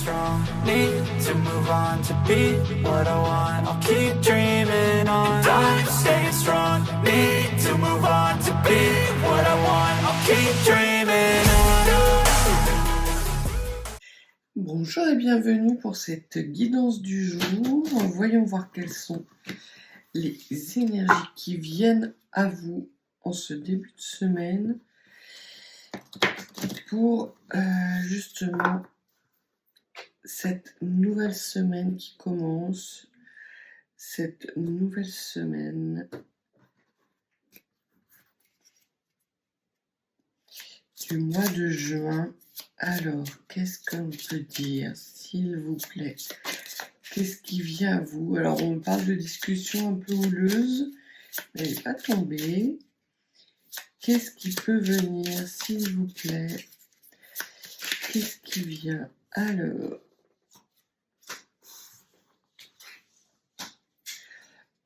strong, need to move on to be what I want. I'll keep dreaming on. And I'm staying strong, need to move on to be what I want. I'll keep dreaming on. Bonjour et bienvenue pour cette guidance du jour. Voyons voir quelles sont les énergies qui viennent à vous en ce début de semaine pour justement cette nouvelle semaine qui commence, cette nouvelle semaine du mois de juin. Alors, qu'est-ce qu'on peut dire, s'il vous plaît? Qu'est-ce qui vient à vous? Alors, on parle de discussion un peu houleuse, mais elle n'est pas tombée. Qu'est-ce qui peut venir, s'il vous plaît? Qu'est-ce qui vient? Alors,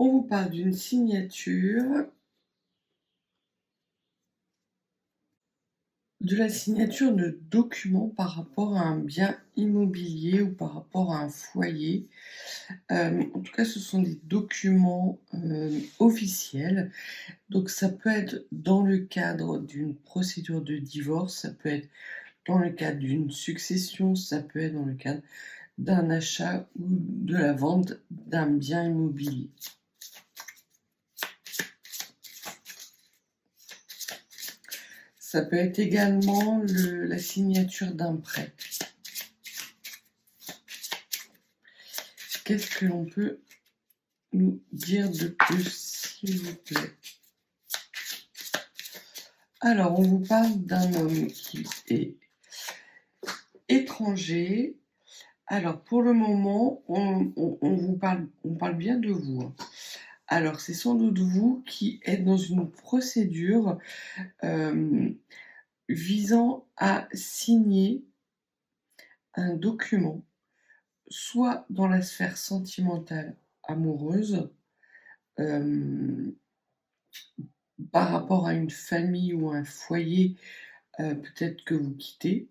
on vous parle d'une signature, de la signature de documents par rapport à un bien immobilier ou par rapport à un foyer. En tout cas, ce sont des documents officiels. Donc, ça peut être dans le cadre d'une procédure de divorce, ça peut être dans le cadre d'une succession, ça peut être dans le cadre d'un achat ou de la vente d'un bien immobilier. Ça peut être également la signature d'un prêt. Qu'est-ce que l'on peut nous dire de plus, s'il vous plaît? Alors, on vous parle d'un homme qui est étranger. Alors, pour le moment, on parle bien de vous, hein. Alors, c'est sans doute vous qui êtes dans une procédure visant à signer un document, soit dans la sphère sentimentale amoureuse, par rapport à une famille ou un foyer, peut-être que vous quittez,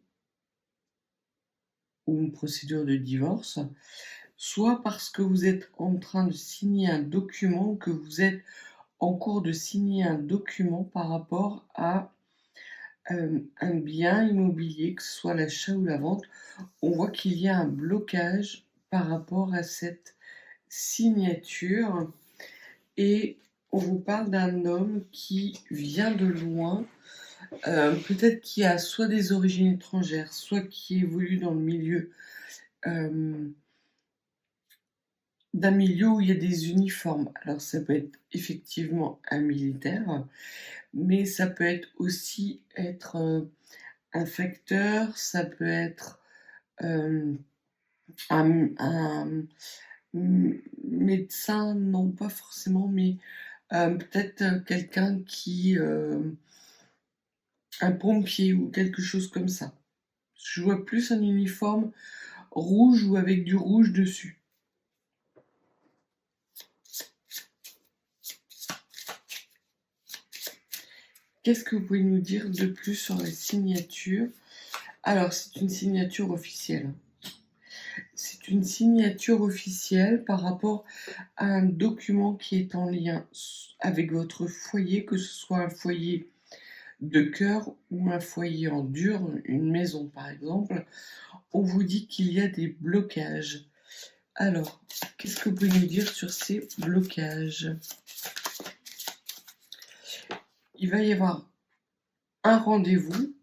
ou une procédure de divorce, soit parce que vous êtes en train de signer un document, que vous êtes en cours de signer un document par rapport à un bien immobilier, que ce soit l'achat ou la vente. On voit qu'il y a un blocage par rapport à cette signature et on vous parle d'un homme qui vient de loin, peut-être qui a soit des origines étrangères, soit qui évolue dans le milieu d'un milieu où il y a des uniformes. Alors ça peut être effectivement un militaire, mais ça peut être aussi être un facteur, ça peut être un médecin, non pas forcément, mais peut-être quelqu'un qui... un pompier ou quelque chose comme ça. Je vois plus un uniforme rouge ou avec du rouge dessus. Qu'est-ce que vous pouvez nous dire de plus sur la signature? Alors, c'est une signature officielle. C'est une signature officielle par rapport à un document qui est en lien avec votre foyer, que ce soit un foyer de cœur ou un foyer en dur, une maison par exemple. On vous dit qu'il y a des blocages. Alors, qu'est-ce que vous pouvez nous dire sur ces blocages? Il va y avoir un rendez-vous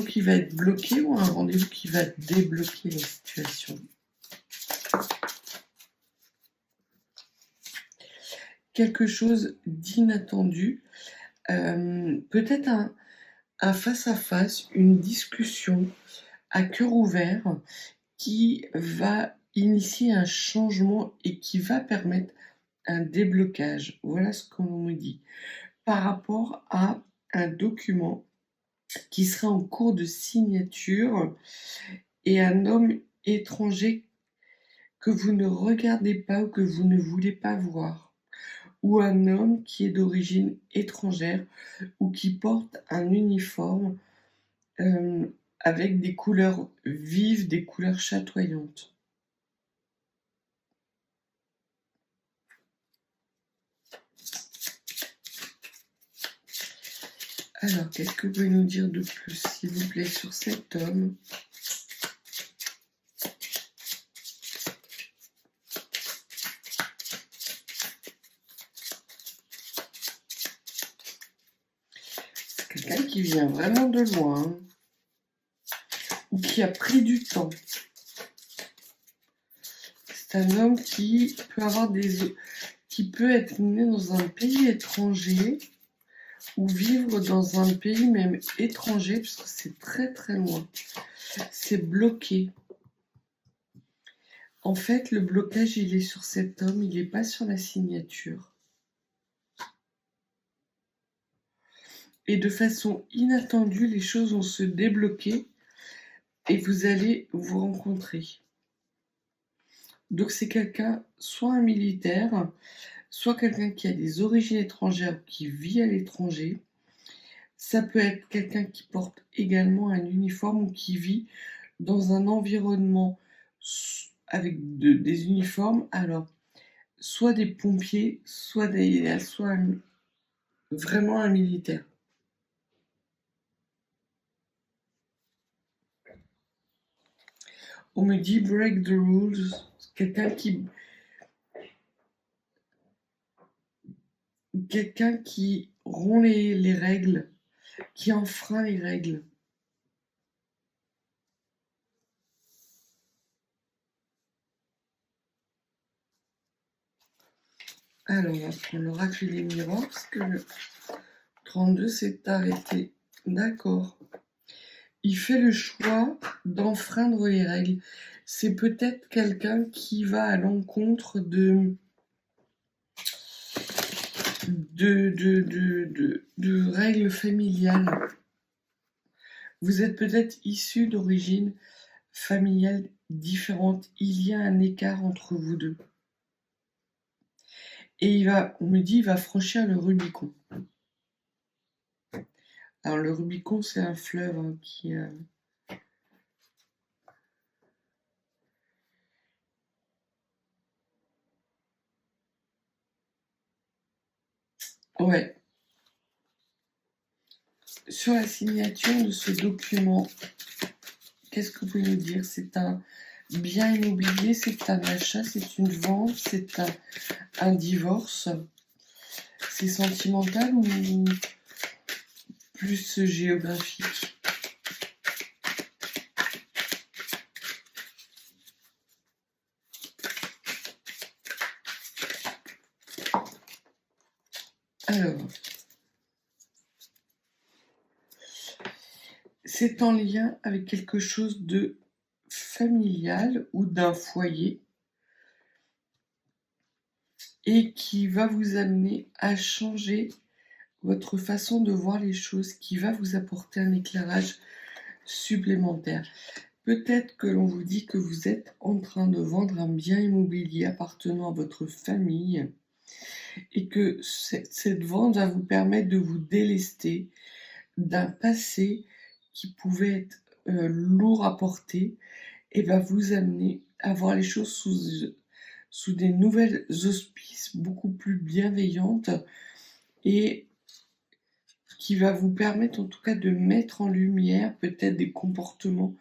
qui va être bloqué ou un rendez-vous qui va débloquer la situation. Quelque chose d'inattendu, peut-être un face-à-face, une discussion à cœur ouvert qui va initier un changement et qui va permettre un déblocage. Voilà ce qu'on nous dit par rapport à un document qui sera en cours de signature et un homme étranger que vous ne regardez pas ou que vous ne voulez pas voir, ou un homme qui est d'origine étrangère ou qui porte un uniforme avec des couleurs vives, des couleurs chatoyantes. Alors, qu'est-ce que vous pouvez nous dire de plus, s'il vous plaît, sur cet homme? C'est quelqu'un qui vient vraiment de loin, ou qui a pris du temps. C'est un homme qui peut être né dans un pays étranger, ou vivre dans un pays même étranger, parce que c'est très très loin. C'est bloqué. En fait, le blocage, il est sur cet homme, il n'est pas sur la signature. Et de façon inattendue, les choses vont se débloquer et vous allez vous rencontrer. Donc c'est quelqu'un, soit un militaire, soit quelqu'un qui a des origines étrangères, qui vit à l'étranger. Ça peut être quelqu'un qui porte également un uniforme ou qui vit dans un environnement avec des uniformes. Alors, soit des pompiers, soit vraiment un militaire. On me dit break the rules, quelqu'un qui rompt les règles, qui enfreint les règles. Alors, on va prendre l'oracle des miroirs, parce que le 32 s'est arrêté. D'accord. Il fait le choix d'enfreindre les règles. C'est peut-être quelqu'un qui va à l'encontre de règles familiales. Vous êtes peut-être issus d'origines familiales différentes. Il y a un écart entre vous deux. Et on me dit, il va franchir le Rubicon. Alors le Rubicon, c'est un fleuve qui... Ouais. Sur la signature de ce document, qu'est-ce que vous pouvez nous dire? C'est un bien immobilier, c'est un achat, c'est une vente, c'est un divorce. C'est sentimental ou plus géographique? Alors, c'est en lien avec quelque chose de familial ou d'un foyer et qui va vous amener à changer votre façon de voir les choses, qui va vous apporter un éclairage supplémentaire. Peut-être que l'on vous dit que vous êtes en train de vendre un bien immobilier appartenant à votre famille et que cette vente va vous permettre de vous délester d'un passé qui pouvait être lourd à porter et va vous amener à voir les choses sous des nouvelles auspices beaucoup plus bienveillantes et qui va vous permettre en tout cas de mettre en lumière peut-être des comportements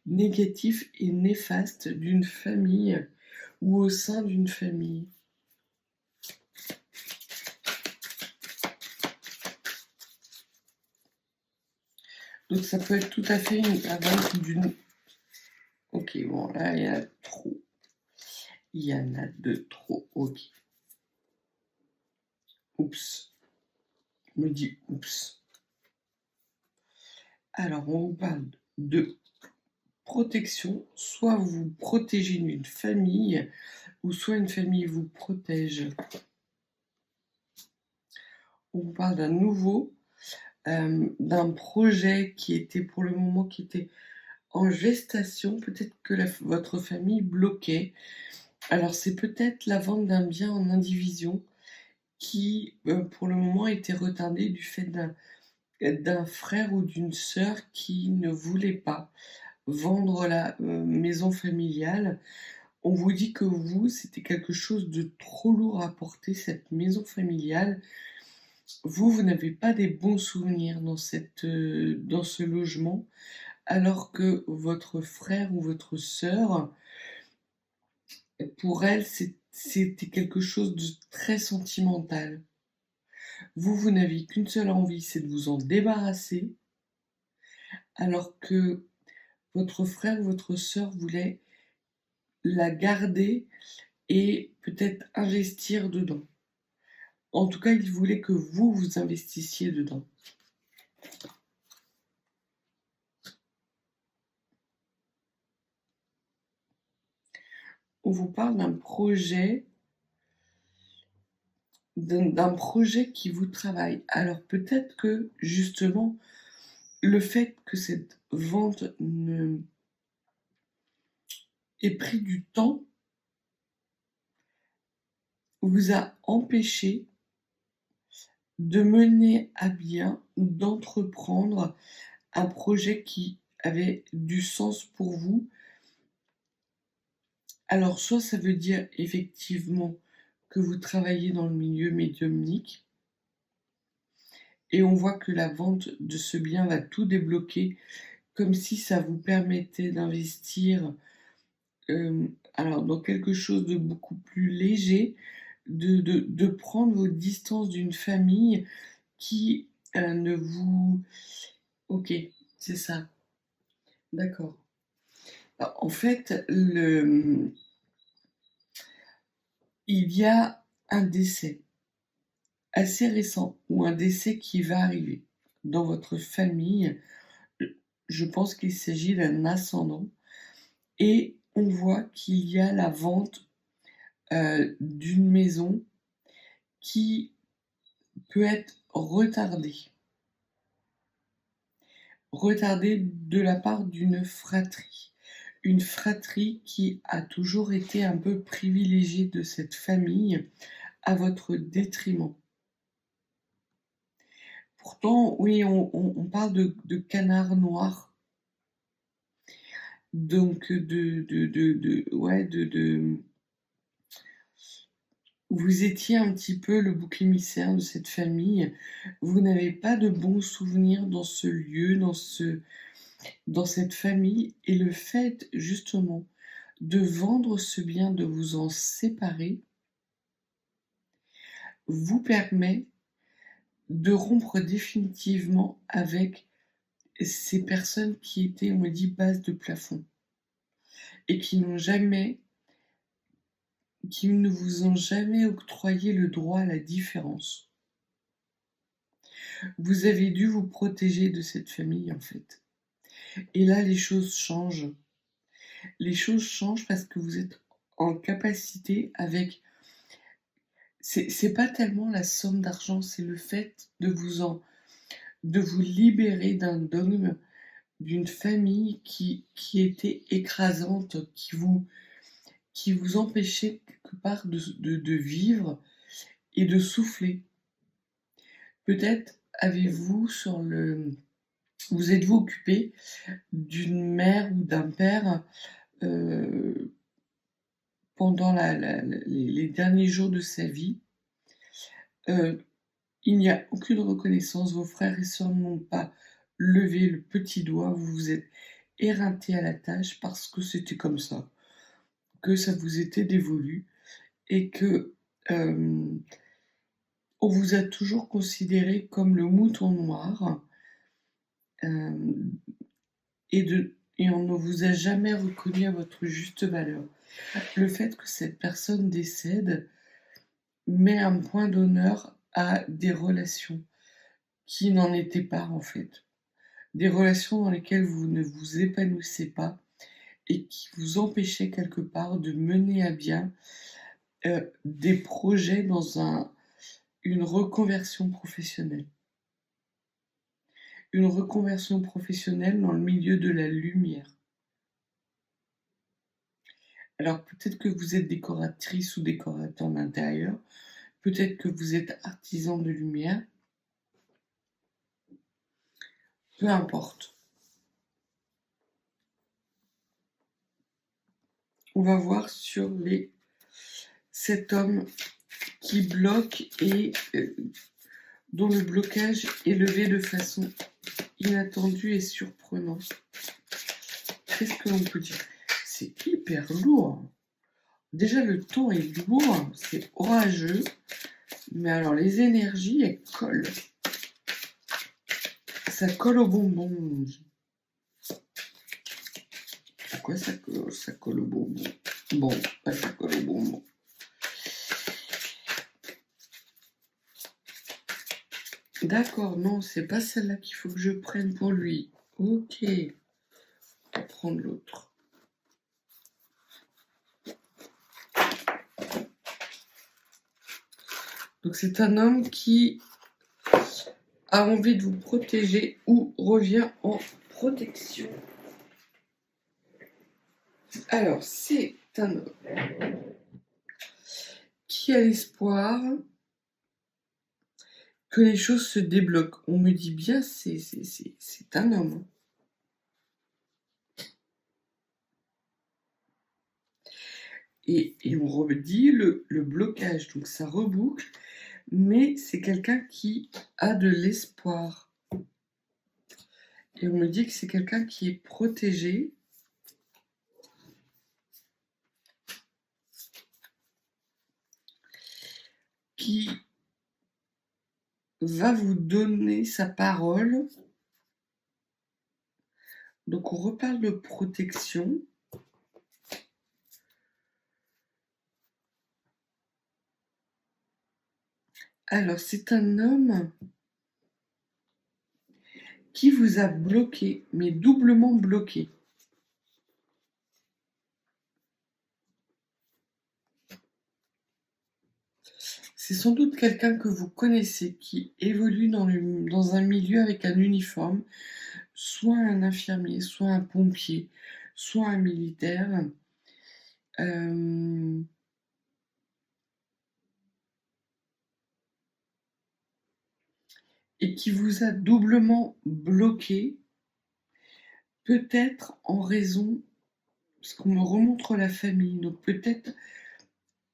négatifs et néfastes d'une famille ou au sein d'une famille. Donc ça peut être tout à fait la vente d'une... Ok, bon, là, il y en a trop. Il y en a de trop, ok. Oups. On me dit oups. Alors, on vous parle de protection. Soit vous vous protégez d'une famille, ou soit une famille vous protège. On vous parle d'un nouveau, d'un projet qui était pour le moment qui était en gestation. Peut-être que votre famille bloquait. Alors c'est peut-être la vente d'un bien en indivision qui pour le moment était retardé du fait d'un frère ou d'une sœur qui ne voulait pas vendre la maison familiale. On vous dit que vous, c'était quelque chose de trop lourd à porter, cette maison familiale. Vous n'avez pas des bons souvenirs dans ce logement, alors que votre frère ou votre sœur, pour elle, c'était quelque chose de très sentimental. Vous n'aviez qu'une seule envie, c'est de vous en débarrasser, alors que votre frère ou votre sœur voulait la garder et peut-être investir dedans. En tout cas, il voulait que vous, vous investissiez dedans. On vous parle d'un projet qui vous travaille. Alors peut-être que justement, le fait que cette vente ait pris du temps vous a empêché de mener à bien ou d'entreprendre un projet qui avait du sens pour vous. Alors soit ça veut dire effectivement que vous travaillez dans le milieu médiumnique et on voit que la vente de ce bien va tout débloquer, comme si ça vous permettait d'investir alors dans quelque chose de beaucoup plus léger, de prendre vos distances d'une famille qui ne vous... Ok, c'est ça, d'accord. Alors, en fait, il y a un décès assez récent ou un décès qui va arriver dans votre famille. Je pense qu'il s'agit d'un ascendant et on voit qu'il y a la vente d'une maison qui peut être retardée. Retardée de la part d'une fratrie. Une fratrie qui a toujours été un peu privilégiée de cette famille à votre détriment. Pourtant, oui, on parle de canard noir. Donc, vous étiez un petit peu le bouc émissaire de cette famille. Vous n'avez pas de bons souvenirs dans ce lieu, dans cette famille. Et le fait, justement, de vendre ce bien, de vous en séparer, vous permet de rompre définitivement avec ces personnes qui étaient, on me dit, base de plafond et qui ne vous ont jamais octroyé le droit à la différence. Vous avez dû vous protéger de cette famille, en fait. Et là, les choses changent. Les choses changent parce que vous êtes en capacité avec... C'est pas tellement la somme d'argent, c'est le fait de vous libérer d'un dogme, d'une famille qui était écrasante, qui vous empêchait quelque part de vivre et de souffler. Peut-être vous êtes-vous occupé d'une mère ou d'un père pendant les derniers jours de sa vie. Il n'y a aucune reconnaissance, vos frères et sœurs n'ont pas levé le petit doigt, vous vous êtes éreinté à la tâche parce que c'était comme ça, que ça vous était dévolu et que on vous a toujours considéré comme le mouton noir et on ne vous a jamais reconnu à votre juste valeur. Le fait que cette personne décède met un point d'honneur à des relations qui n'en étaient pas en fait. Des relations dans lesquelles vous ne vous épanouissez pas et qui vous empêchaient quelque part de mener à bien des projets dans une reconversion professionnelle. Une reconversion professionnelle dans le milieu de la lumière. Alors peut-être que vous êtes décoratrice ou décorateur d'intérieur, peut-être que vous êtes artisan de lumière. peu importe. On va voir sur cet homme qui bloque et dont le blocage est levé de façon inattendue et surprenante. Qu'est-ce que l'on peut dire? C'est hyper lourd. Déjà, le ton est lourd, c'est orageux. Mais alors, les énergies, elles collent. Ça colle au bonbon, on dit. Pourquoi ça colle au bonbon? Bon, pas ça colle au bonbon. D'accord, non, c'est pas celle-là qu'il faut que je prenne pour lui. Ok, on va prendre l'autre. Donc c'est un homme qui a envie de vous protéger ou revient en protection. Alors, c'est un homme qui a l'espoir que les choses se débloquent. On me dit bien, c'est un homme. Et on redit le blocage, donc ça reboucle, mais c'est quelqu'un qui a de l'espoir. Et on me dit que c'est quelqu'un qui est protégé. Qui va vous donner sa parole. Donc on reparle de protection. Alors c'est un homme qui vous a bloqué, mais doublement bloqué. C'est sans doute quelqu'un que vous connaissez qui évolue dans un milieu avec un uniforme, soit un infirmier, soit un pompier, soit un militaire. Et qui vous a doublement bloqué, peut-être en raison, parce qu'on me remontre la famille, donc peut-être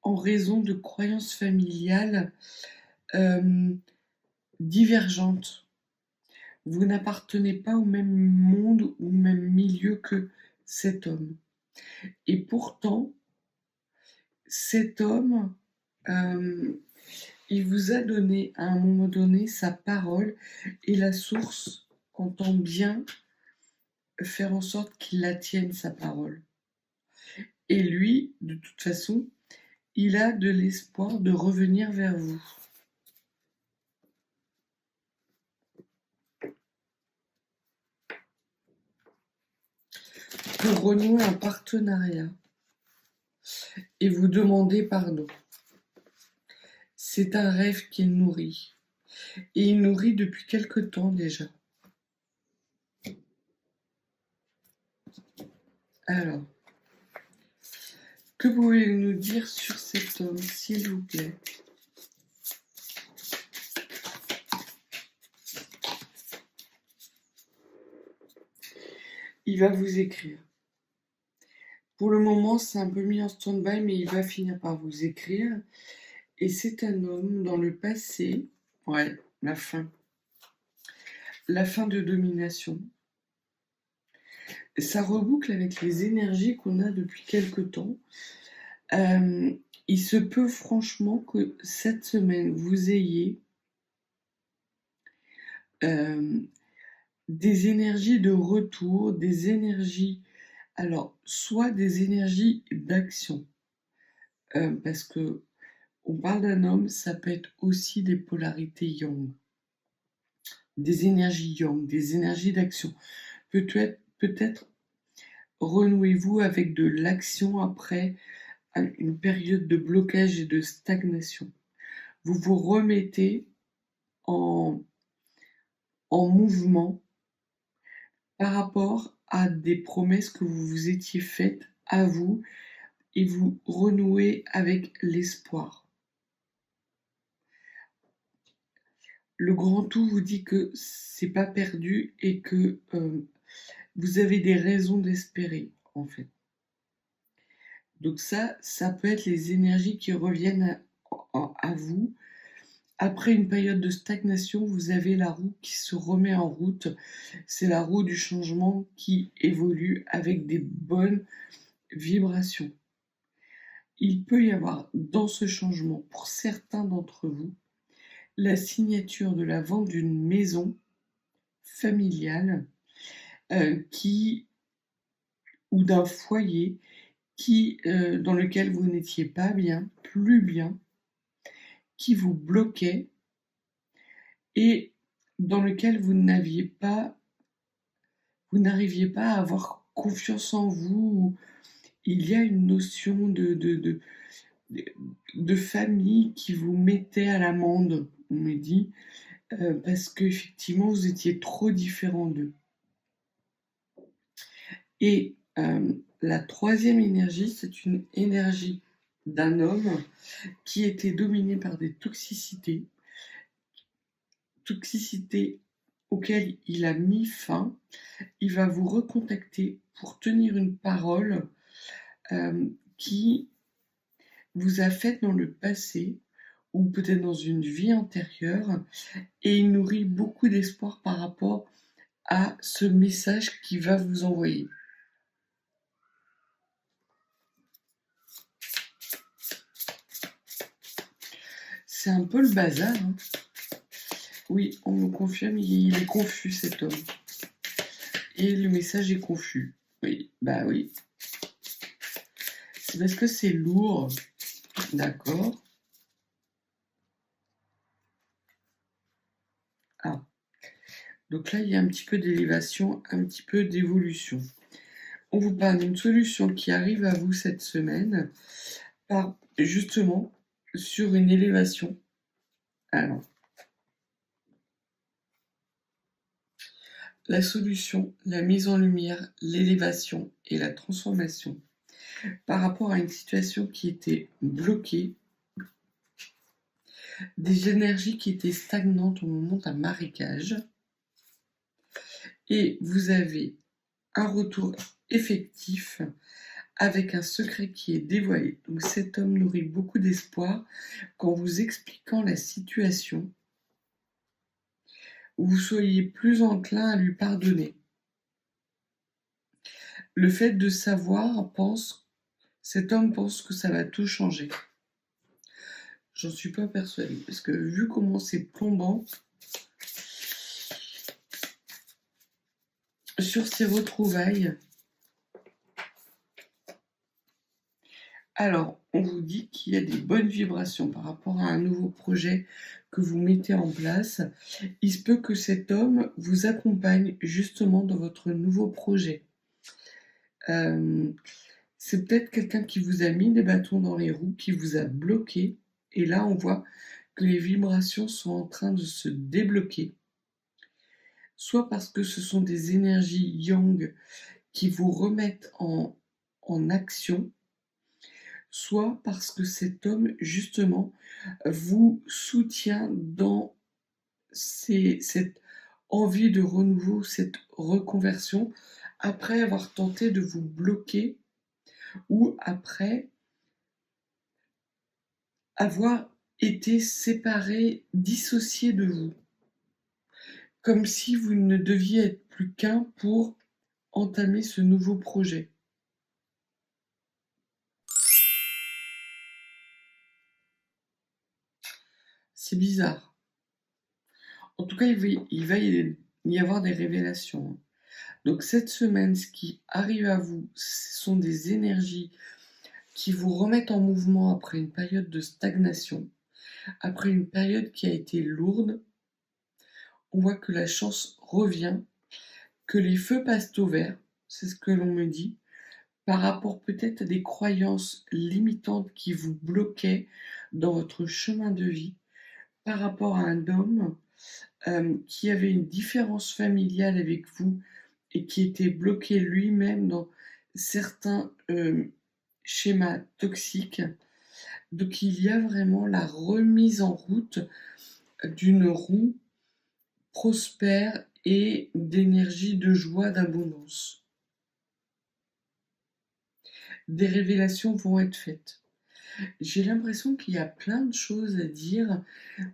en raison de croyances familiales divergentes. Vous n'appartenez pas au même monde ou au même milieu que cet homme. Et pourtant, cet homme, il vous a donné à un moment donné sa parole et la source entend bien faire en sorte qu'il la tienne, sa parole. Et lui, de toute façon, il a de l'espoir de revenir vers vous. Pour renouer un partenariat et vous demander pardon. C'est un rêve qu'il nourrit. Et il nourrit depuis quelque temps déjà. Alors, que pouvez-vous nous dire sur cet homme, s'il vous plaît? Il va vous écrire. Pour le moment, c'est un peu mis en stand-by, mais il va finir par vous écrire. Et c'est un homme dans le passé, ouais, la fin de domination. Ça reboucle avec les énergies qu'on a depuis quelque temps. Il se peut franchement que cette semaine, vous ayez des énergies de retour, des énergies, alors soit des énergies d'action, parce que on parle d'un homme, ça peut être aussi des polarités yang, des énergies yang, des énergies d'action. Peut-être renouez-vous avec de l'action après une période de blocage et de stagnation. Vous vous remettez en mouvement par rapport à des promesses que vous vous étiez faites à vous et vous renouez avec l'espoir. le grand tout vous dit que c'est pas perdu et que vous avez des raisons d'espérer, en fait. Donc ça peut être les énergies qui reviennent à vous. Après une période de stagnation, vous avez la roue qui se remet en route. C'est la roue du changement qui évolue avec des bonnes vibrations. Il peut y avoir dans ce changement, pour certains d'entre vous, la signature de la vente d'une maison familiale qui ou d'un foyer dans lequel vous n'étiez pas bien, plus bien, qui vous bloquait et dans lequel vous n'arriviez pas à avoir confiance en vous. Il y a une notion de famille qui vous mettait à l'amende, on me dit, parce qu'effectivement vous étiez trop différents d'eux. Et la troisième énergie, c'est une énergie d'un homme qui était dominé par des toxicités auxquelles il a mis fin. Il va vous recontacter pour tenir une parole qui vous a fait dans le passé ou peut-être dans une vie antérieure, et il nourrit beaucoup d'espoir par rapport à ce message qu'il va vous envoyer. C'est un peu le bazar, hein. Oui, on me confirme, il est confus cet homme. Et le message est confus. Oui, bah oui. C'est parce que c'est lourd. D'accord. Ah. Donc là, il y a un petit peu d'élévation, un petit peu d'évolution. On vous parle d'une solution qui arrive à vous cette semaine, justement sur une élévation. Alors, la solution, la mise en lumière, l'élévation et la transformation par rapport à une situation qui était bloquée, des énergies qui étaient stagnantes au moment d'un marécage, et vous avez un retour effectif avec un secret qui est dévoilé. Donc cet homme nourrit beaucoup d'espoir qu'en vous expliquant la situation, vous soyez plus enclin à lui pardonner. Le fait de savoir, cet homme pense que ça va tout changer. J'en suis pas persuadée, parce que vu comment c'est plombant, sur ces retrouvailles, alors on vous dit qu'il y a des bonnes vibrations par rapport à un nouveau projet que vous mettez en place. Il se peut que cet homme vous accompagne justement dans votre nouveau projet. C'est peut-être quelqu'un qui vous a mis des bâtons dans les roues, qui vous a bloqué. Et là, on voit que les vibrations sont en train de se débloquer. Soit parce que ce sont des énergies yang qui vous remettent en action, soit parce que cet homme, justement, vous soutient dans cette envie de renouveau, cette reconversion, après avoir tenté de vous bloquer ou après avoir été séparé, dissocié de vous. Comme si vous ne deviez être plus qu'un pour entamer ce nouveau projet. C'est bizarre. En tout cas, il va y avoir des révélations. Donc cette semaine, ce qui arrive à vous, ce sont des énergies qui vous remettent en mouvement après une période de stagnation, après une période qui a été lourde. On voit que la chance revient, que les feux passent au vert, c'est ce que l'on me dit, par rapport peut-être à des croyances limitantes qui vous bloquaient dans votre chemin de vie, par rapport à un homme qui avait une différence familiale avec vous et qui était bloqué lui-même dans certains schémas toxiques. Donc il y a vraiment la remise en route d'une roue prospère et d'énergie, de joie, d'abondance. Des révélations vont être faites. J'ai l'impression qu'il y a plein de choses à dire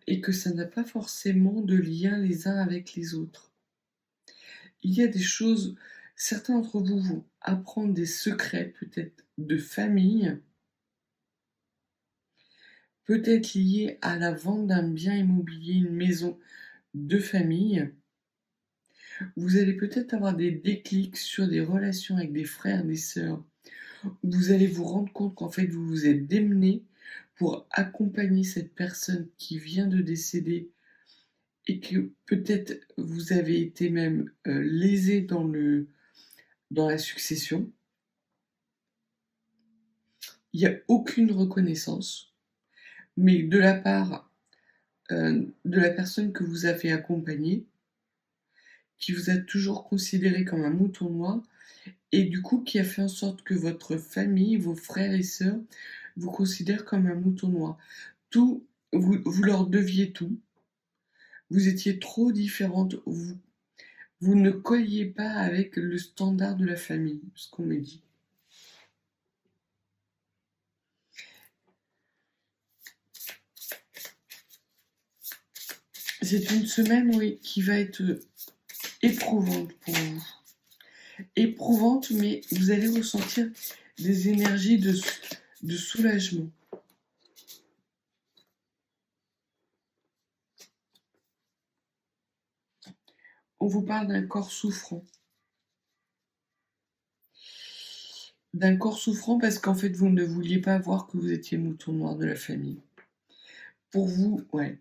et que ça n'a pas forcément de lien les uns avec les autres. Il y a des choses, certains d'entre vous vont apprendre des secrets peut-être de famille, peut-être liés à la vente d'un bien immobilier, une maison de famille. Vous allez peut-être avoir des déclics sur des relations avec des frères, des sœurs. Vous allez vous rendre compte qu'en fait vous vous êtes démené pour accompagner cette personne qui vient de décéder et que peut-être vous avez été même lésé dans la succession. Il n'y a aucune reconnaissance, mais de la part de la personne que vous avez accompagnée, qui vous a toujours considéré comme un mouton noir, et du coup qui a fait en sorte que votre famille, vos frères et sœurs, vous considèrent comme un mouton noir. Tout, vous leur deviez tout. Vous étiez trop différentes. Vous ne colliez pas avec le standard de la famille, ce qu'on me dit. C'est une semaine, oui, qui va être éprouvante pour vous. Éprouvante, mais vous allez ressentir des énergies de soulagement. On vous parle d'un corps souffrant. D'un corps souffrant parce qu'en fait, vous ne vouliez pas voir que vous étiez le mouton noir de la famille. Pour vous, ouais.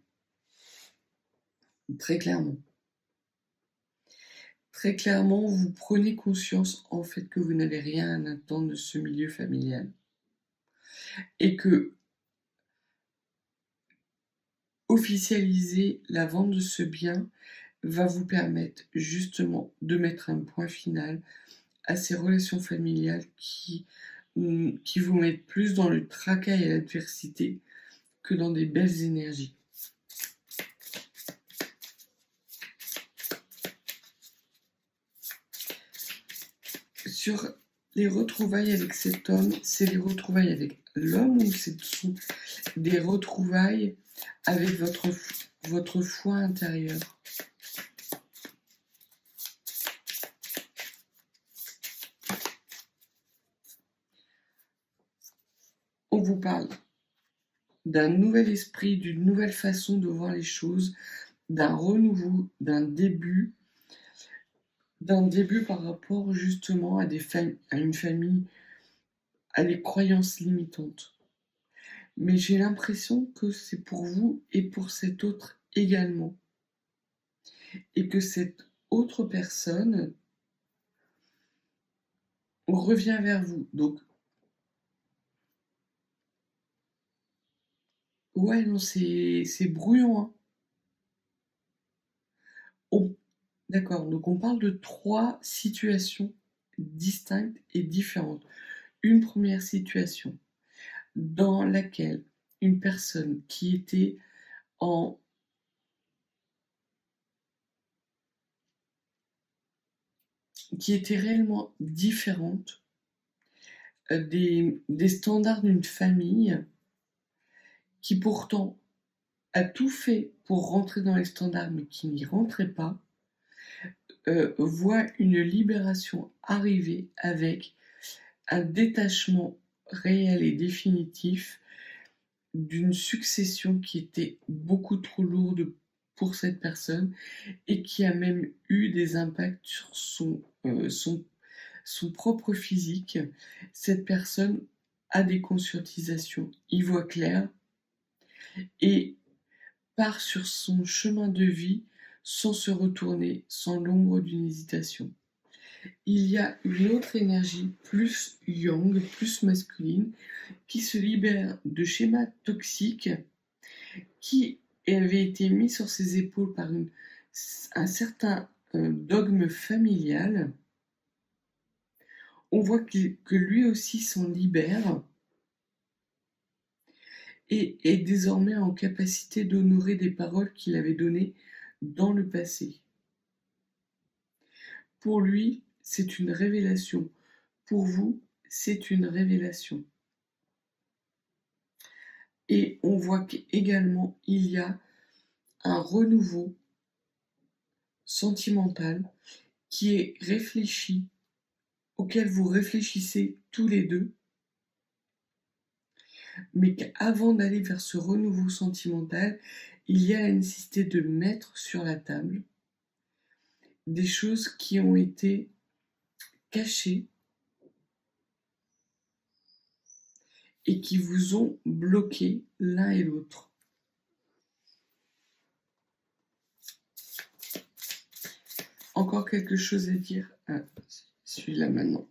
Très clairement. Très clairement, vous prenez conscience en fait que vous n'avez rien à attendre de ce milieu familial. Et que officialiser la vente de ce bien va vous permettre justement de mettre un point final à ces relations familiales qui vous mettent plus dans le tracas et l'adversité que dans des belles énergies. Sur les retrouvailles avec cet homme, c'est les retrouvailles avec l'homme ou c'est des retrouvailles avec votre foi intérieure? On vous parle d'un nouvel esprit, d'une nouvelle façon de voir les choses, d'un renouveau, d'un début par rapport justement à une famille, à des croyances limitantes. Mais j'ai l'impression que c'est pour vous et pour cet autre également. Et que cette autre personne revient vers vous. Donc, ouais, non, c'est brouillon, hein. D'accord, donc on parle de 3 situations distinctes et différentes. Une première situation dans laquelle une personne qui était réellement différente des standards d'une famille, qui pourtant a tout fait pour rentrer dans les standards mais qui n'y rentrait pas, voit une libération arriver avec un détachement réel et définitif d'une succession qui était beaucoup trop lourde pour cette personne et qui a même eu des impacts sur son propre physique. Cette personne a des conscientisations, y voit clair et part sur son chemin de vie sans se retourner, sans l'ombre d'une hésitation. Il y a une autre énergie plus yang, plus masculine, qui se libère de schémas toxiques qui avaient été mis sur ses épaules par un certain dogme familial. On voit que lui aussi s'en libère et est désormais en capacité d'honorer des paroles qu'il avait données dans le passé. Pour lui, c'est une révélation. Pour vous, c'est une révélation. Et on voit qu'également, il y a un renouveau sentimental qui est réfléchi, auquel vous réfléchissez tous les deux, mais qu'avant d'aller vers ce renouveau sentimental, il y a la nécessité de mettre sur la table des choses qui ont été cachées et qui vous ont bloqué l'un et l'autre. Encore quelque chose à dire? Ah, celui-là maintenant.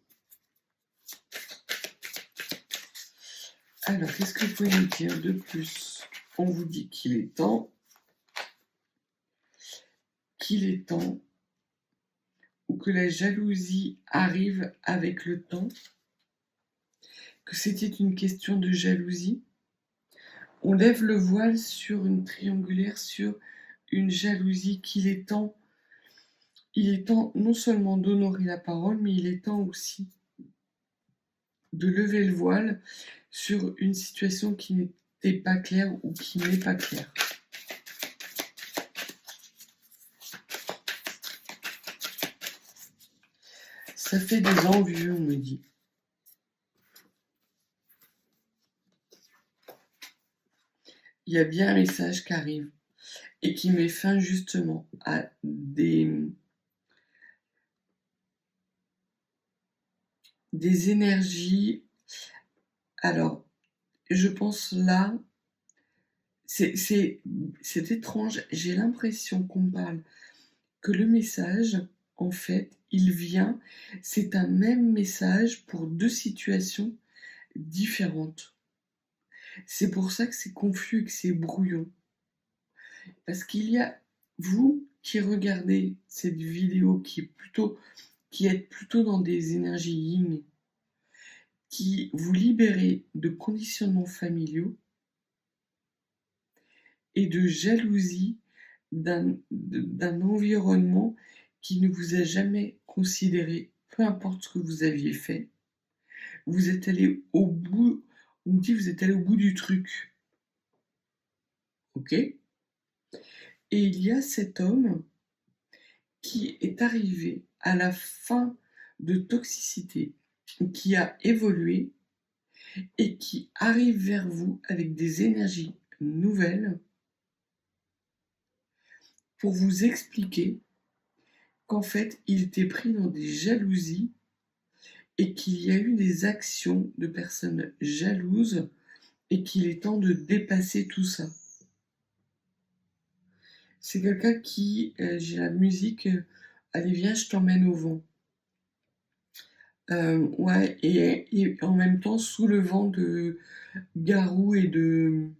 Alors, qu'est-ce que vous pouvez nous dire de plus? On vous dit qu'il est temps, ou que la jalousie arrive avec le temps, que c'était une question de jalousie. On lève le voile sur une triangulaire, sur une jalousie qu'il est temps. Il est temps non seulement d'honorer la parole, mais il est temps aussi de lever le voile sur une situation qui n'était pas claire ou qui n'est pas claire. Ça fait des envieux, on me dit. Il y a bien un message qui arrive et qui met fin justement à des énergies. Alors, je pense là, c'est étrange, j'ai l'impression qu'on parle que le message, en fait, il vient, c'est un même message pour deux situations différentes. C'est pour ça que c'est confus et que c'est brouillon. Parce qu'il y a vous qui regardez cette vidéo qui êtes plutôt dans des énergies yin, qui vous libérez de conditionnements familiaux et de jalousie d'un environnement qui ne vous a jamais considéré, peu importe ce que vous aviez fait. Vous êtes allé au bout, on me dit vous êtes allé au bout du truc. Ok? Et il y a cet homme qui est arrivé à la fin de toxicité, qui a évolué et qui arrive vers vous avec des énergies nouvelles pour vous expliquer qu'en fait, il était pris dans des jalousies et qu'il y a eu des actions de personnes jalouses et qu'il est temps de dépasser tout ça. C'est quelqu'un qui, j'ai la musique, allez viens, je t'emmène au vent. Ouais, et en même temps sous le vent de Garou et de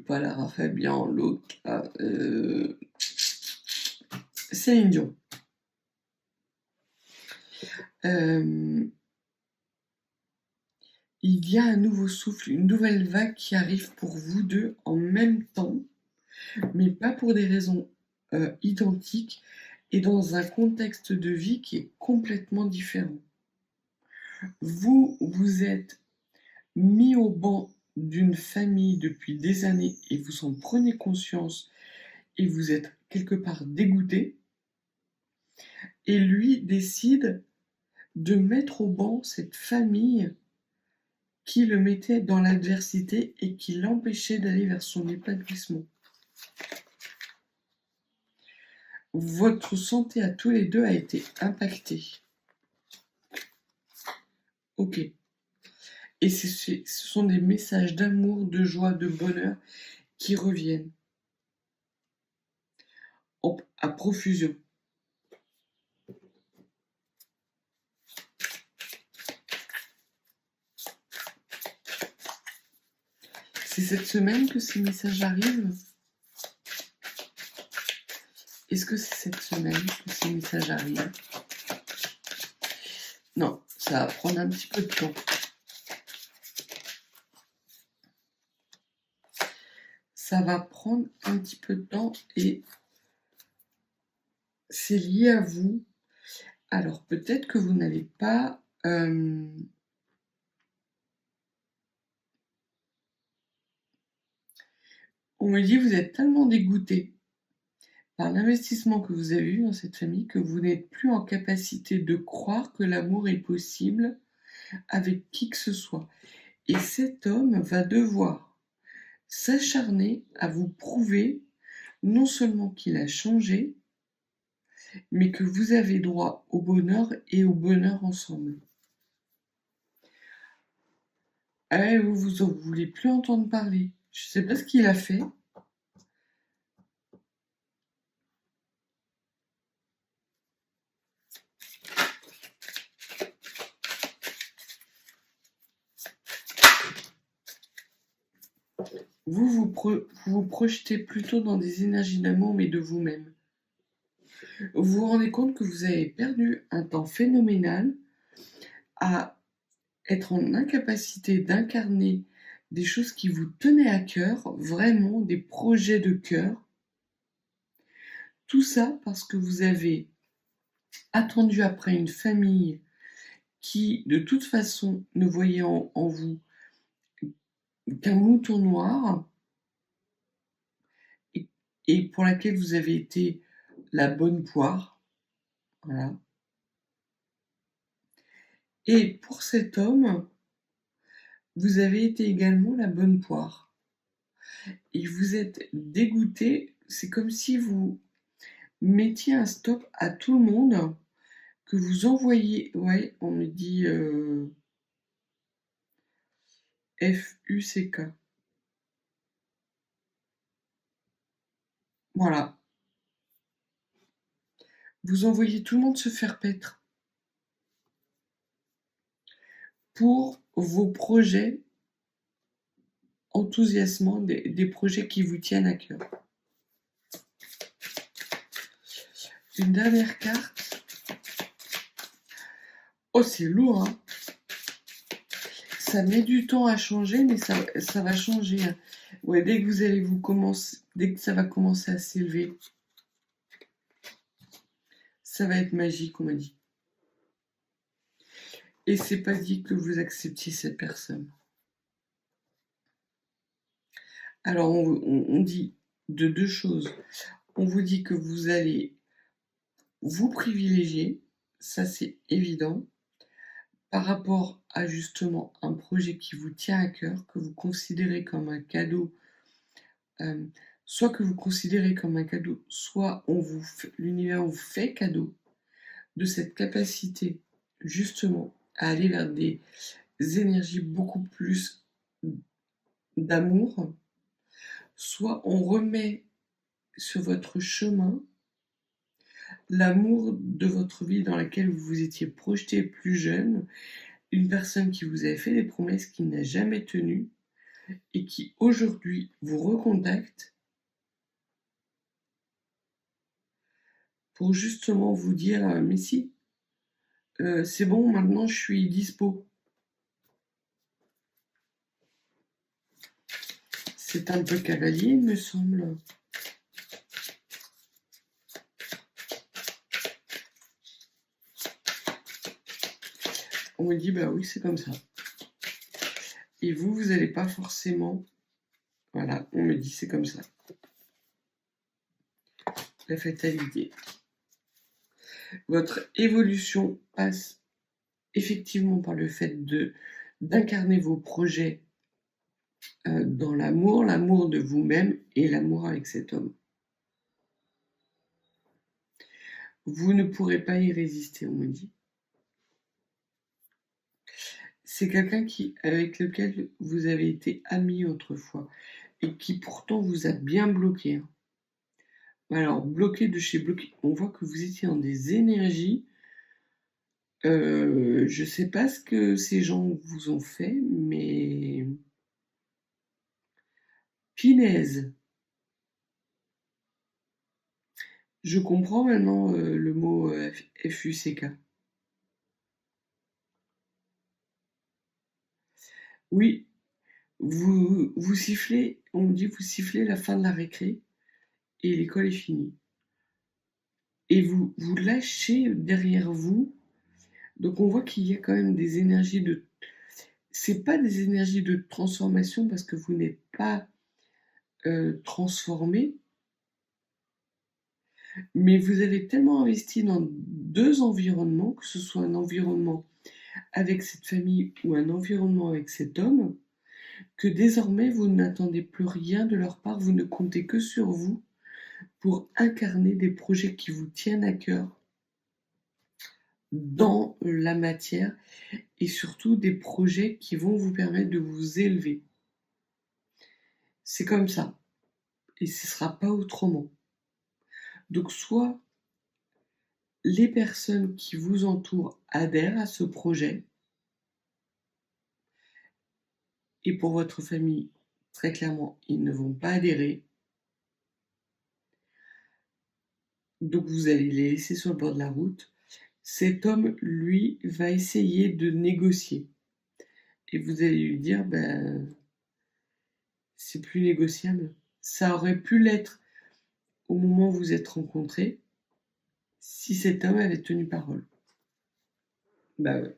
pas Lara Fabian, l'autre là, Céline Dion. Il y a un nouveau souffle, une nouvelle vague qui arrive pour vous deux en même temps, mais pas pour des raisons identiques et dans un contexte de vie qui est complètement différent. Vous êtes mis au banc d'une famille depuis des années et vous en prenez conscience et vous êtes quelque part dégoûté, et lui décide de mettre au banc cette famille qui le mettait dans l'adversité et qui l'empêchait d'aller vers son épanouissement. Votre santé à tous les deux a été impactée. Ok. Et ce sont des messages d'amour, de joie, de bonheur qui reviennent à profusion. C'est cette semaine que ces messages arrivent? Est-ce que c'est cette semaine que ces messages arrivent? Non, ça va prendre un petit peu de temps. ça va prendre un petit peu de temps et c'est lié à vous. Alors peut-être que vous n'allez pas, on me dit: «Vous êtes tellement dégoûté par l'investissement que vous avez eu dans cette famille que vous n'êtes plus en capacité de croire que l'amour est possible avec qui que ce soit et cet homme va devoir s'acharner à vous prouver non seulement qu'il a changé, mais que vous avez droit au bonheur et au bonheur ensemble». Ah ouais, vous en voulez plus entendre parler. Je sais pas ce qu'il a fait. Vous projetez plutôt dans des énergies d'amour, mais de vous-même. Vous vous rendez compte que vous avez perdu un temps phénoménal à être en incapacité d'incarner des choses qui vous tenaient à cœur, vraiment des projets de cœur. Tout ça parce que vous avez attendu après une famille qui, de toute façon, ne voyait en vous qu'un mouton noir et pour laquelle vous avez été la bonne poire. Voilà. Et pour cet homme, vous avez été également la bonne poire. Et vous êtes dégoûté. C'est comme si vous mettiez un stop à tout le monde, que vous envoyiez. Ouais, on me dit FUCK. Voilà. Vous envoyez tout le monde se faire paître pour vos projets enthousiasmants, des projets qui vous tiennent à cœur. Une dernière carte. Oh, c'est lourd, hein. Ça met du temps à changer, mais ça va changer, hein. Ouais, dès que dès que ça va commencer à s'élever, ça va être magique, on m'a dit. Et c'est pas dit que vous acceptiez cette personne. Alors, on dit de deux choses. On vous dit que vous allez vous privilégier, ça c'est évident, par rapport à justement un projet qui vous tient à cœur, que vous considérez comme un cadeau, soit que vous considérez comme un cadeau, soit l'univers vous fait cadeau de cette capacité justement à aller vers des énergies beaucoup plus d'amour, soit on remet sur votre chemin l'amour de votre vie dans laquelle vous vous étiez projeté plus jeune, une personne qui vous avait fait des promesses qui n'a jamais tenues et qui aujourd'hui vous recontacte pour justement vous dire mais si, c'est bon, maintenant je suis dispo. C'est un peu cavalier, il me semble. On me dit bah oui, c'est comme ça. Et vous n'allez pas forcément. Voilà, on me dit c'est comme ça. La fatalité. Votre évolution passe effectivement par le fait d'incarner vos projets dans l'amour de vous-même et l'amour avec cet homme. Vous ne pourrez pas y résister, on me dit. C'est quelqu'un avec lequel vous avez été ami autrefois et qui pourtant vous a bien bloqué. Hein. Alors, bloqué de chez bloqué, on voit que vous étiez dans des énergies. Je sais pas ce que ces gens vous ont fait, mais punaise. Je comprends maintenant le mot FUCK. Oui, Vous sifflez, on me dit, vous sifflez la fin de la récré et l'école est finie. Et vous lâchez derrière vous. Donc on voit qu'il y a quand même des énergies de... C'est pas des énergies de transformation parce que vous n'êtes pas transformé, mais vous avez tellement investi dans 2 environnements, que ce soit un environnement avec cette famille ou un environnement avec cet homme, que désormais vous n'attendez plus rien de leur part, vous ne comptez que sur vous pour incarner des projets qui vous tiennent à cœur dans la matière et surtout des projets qui vont vous permettre de vous élever. C'est comme ça et ce ne sera pas autrement. Donc soit les personnes qui vous entourent adhèrent à ce projet et pour votre famille, très clairement, ils ne vont pas adhérer. Donc vous allez les laisser sur le bord de la route. Cet homme, lui, va essayer de négocier. Et vous allez lui dire, ben, c'est plus négociable. Ça aurait pu l'être au moment où vous êtes rencontrés, si cet homme avait tenu parole. Bah ouais.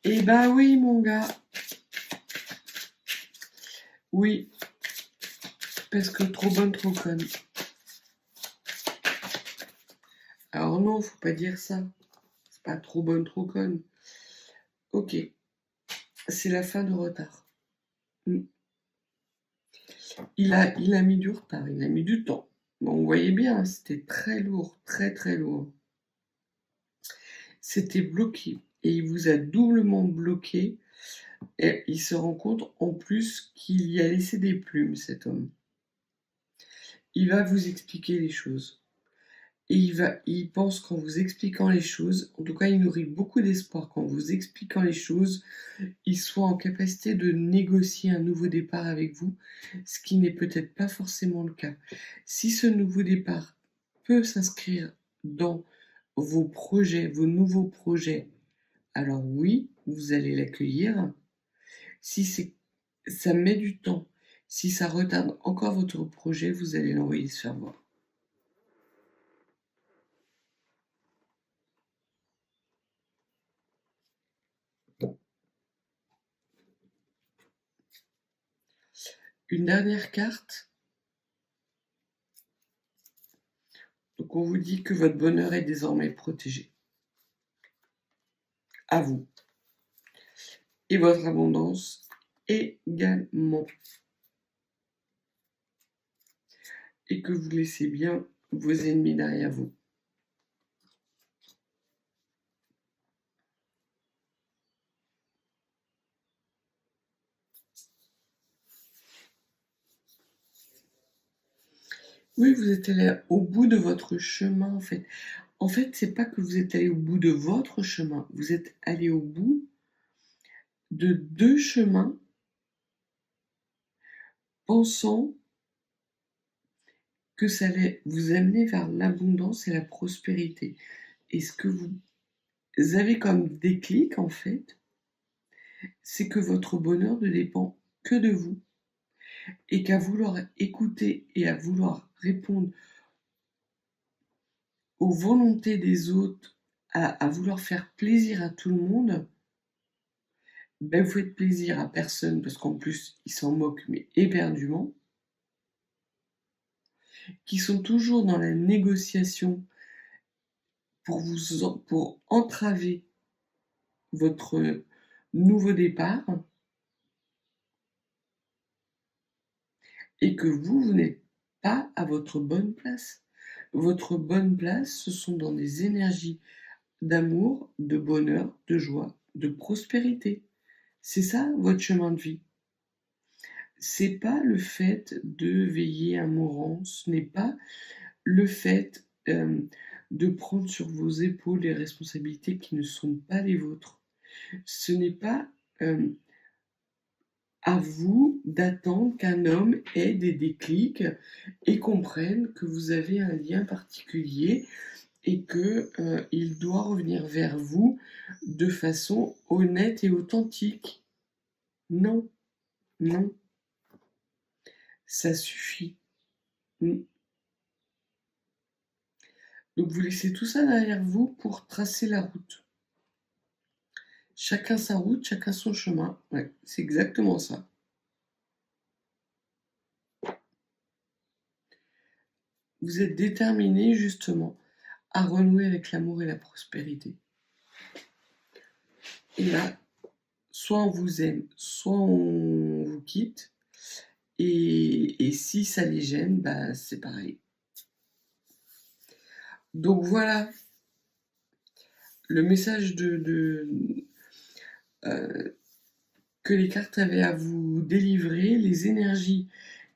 Et bah oui, mon gars. Oui. Parce que trop bonne, trop conne. Alors non, faut pas dire ça. C'est pas trop bonne, trop conne. Ok. C'est la fin de retard. Il a mis du retard, il a mis du temps. Bon, on voyait bien, c'était très lourd, très très lourd. C'était bloqué. Et il vous a doublement bloqué. Et il se rend compte en plus qu'il y a laissé des plumes, cet homme. Il va vous expliquer les choses. Et il pense qu'en vous expliquant les choses, en tout cas il nourrit beaucoup d'espoir qu'en vous expliquant les choses, il soit en capacité de négocier un nouveau départ avec vous, ce qui n'est peut-être pas forcément le cas. Si ce nouveau départ peut s'inscrire dans vos projets, vos nouveaux projets, alors oui, vous allez l'accueillir. Si ça met du temps, si ça retarde encore votre projet, vous allez l'envoyer se faire voir. Une dernière carte. Donc on vous dit que votre bonheur est désormais protégé. À vous. Et votre abondance également. Et que vous laissez bien vos ennemis derrière vous. Oui, vous êtes allé au bout de votre chemin, en fait. En fait, c'est pas que vous êtes allé au bout de votre chemin, vous êtes allé au bout de 2 chemins, pensant que ça allait vous amener vers l'abondance et la prospérité. Et ce que vous avez comme déclic, en fait, c'est que votre bonheur ne dépend que de vous et qu'à vouloir écouter et à vouloir répondre aux volontés des autres, à vouloir faire plaisir à tout le monde, ben vous faites plaisir à personne parce qu'en plus ils s'en moquent mais éperdument, qui sont toujours dans la négociation pour entraver votre nouveau départ et que vous n'êtes pas à votre bonne place. Votre bonne place, ce sont dans des énergies d'amour, de bonheur, de joie, de prospérité. C'est ça votre chemin de vie. C'est pas le fait de veiller un mourant, ce n'est pas le fait de prendre sur vos épaules des responsabilités qui ne sont pas les vôtres. Ce n'est pas à vous d'attendre qu'un homme ait des déclics et comprenne que vous avez un lien particulier et que il doit revenir vers vous de façon honnête et authentique. Non, non, ça suffit. Mm. Donc vous laissez tout ça derrière vous pour tracer la route. Chacun sa route, chacun son chemin. Ouais, c'est exactement ça. Vous êtes déterminé justement à renouer avec l'amour et la prospérité. Et là, soit on vous aime, soit on vous quitte. Et si ça les gêne, bah, c'est pareil. Donc voilà le message que les cartes avaient à vous délivrer, les énergies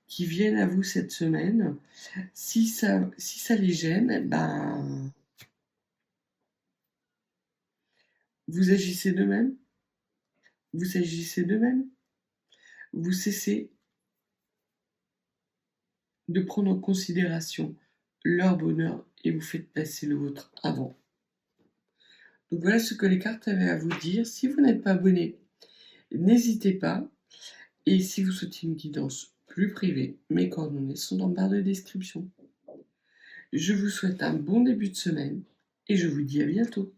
qui viennent à vous cette semaine. Si ça les gêne, ben, vous agissez de même. Vous agissez de même. Vous cessez de prendre en considération leur bonheur et vous faites passer le vôtre avant. Donc voilà ce que les cartes avaient à vous dire. Si vous n'êtes pas abonné, n'hésitez pas. Et si vous souhaitez une guidance plus privée, mes coordonnées sont en barre de description. Je vous souhaite un bon début de semaine et je vous dis à bientôt.